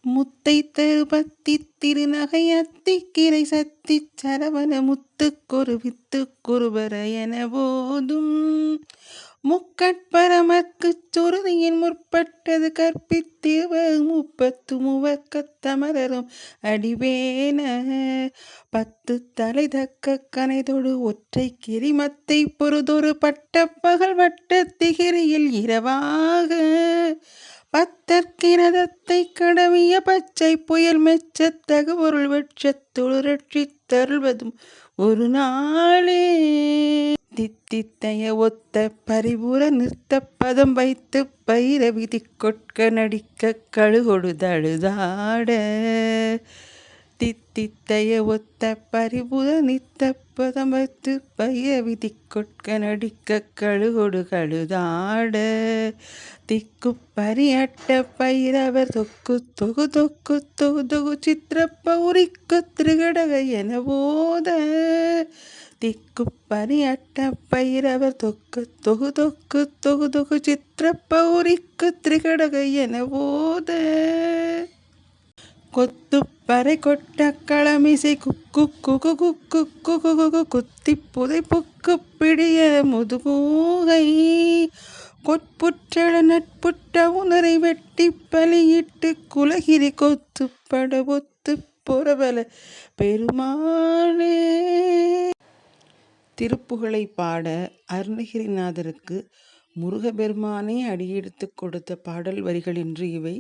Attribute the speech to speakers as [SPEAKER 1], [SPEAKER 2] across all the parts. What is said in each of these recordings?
[SPEAKER 1] முத்தை தருபத்தி திருநகை அத்திக்கிரை சத்தி சரவண முத்துக்கொரு வித்துக்குருபர என போதும் முக்கட்பரமர்க்குச் சுருதியின் முற்பட்டது கற்பித்திருவ முப்பத்து முவர்க்கத்தமரரும் அடிவேன பத்து தலை தக்க கனைதொடு ஒற்றை கிரிமத்தை பொறுதொரு பட்ட பகல் வட்ட திகிரியில் இரவாக பத்தற்கிரதத்தை கடவிய பச்சை புயல் மெச்சத் தகுபொருள் வெட்சத்தொழு ரட்சித்தருள்வதும் ஒரு நாளே. தித்தித்தைய ஒத்த பரிபுற நிறுத்த பதம் வைத்து பயிர விதி கொட்க நடிக்க கழுகொடு தழுதாட தித்தித்தைய ஒத்த பரிபுற நிறுத்த பதம் வைத்து பயிர விதி கொட்க நடிக்க கழுகொடு கழுதாட திக்கு பரியட்ட பயிரவர் தொக்கு தொகு தொக்கு தொகு தொகு சித்திர பௌரிக்கு திரிகடக என போத திக்கு பரியட்ட பயிரவர் தொக்கு தொகு தொக்கு தொகு தொகு சித்திர பௌரிக்கு திரிகடக என போத கொத்து பறை கொட்ட களமிசை குக்கு குகு குக்கு குகு குகு குத்தி புதை புக்கு பிடிய முதுகூகை கொட்புற்றள நட்புற்ற உணரை வெட்டி பலியிட்டு குலகிரி கொத்து பட ஒத்து புறவல பெருமாளே. திருப்புகழை பாட அருணகிரிநாதருக்கு முருகபெருமானே அடியெடுத்து கொடுத்த பாடல் வரிகள் என்று இவை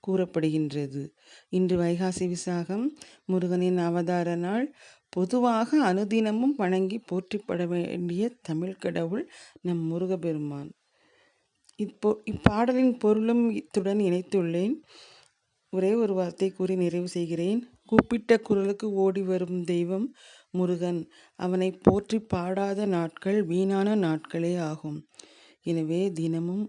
[SPEAKER 1] கூறப்படுகின்றது. இன்று வைகாசி விசாகம் முருகனின் அவதார நாள். பொதுவாக அனுதினமும் வணங்கி போற்றிப்பட வேண்டிய தமிழ் கடவுள் நம் முருகபெருமான். இப்பாடலின் பொருளும் இத்துடன் இணைத்துள்ளேன். ஒரே ஒரு வார்த்தை கூறி நிறைவு செய்கிறேன். கூப்பிட்ட குரலுக்கு ஓடி வரும் தெய்வம் முருகன். அவனை போற்றி பாடாத நாட்கள் வீணான நாட்களே ஆகும். எனவே தினமும்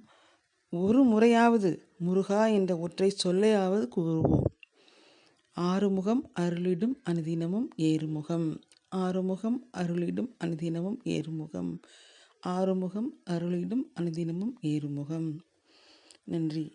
[SPEAKER 1] ஒரு முறையாவது முருகா என்ற ஒற்றை சொல்லையாவது கூறுவோம். ஆறுமுகம் அருளிடும் அனுதினமும் ஏறுமுகம். ஆறுமுகம் அருளிடும் அனுதினமும் ஏறுமுகம். ஆறுமுகம் அருளிடும் அனுதினமும் ஏறுமுகம். நன்றி.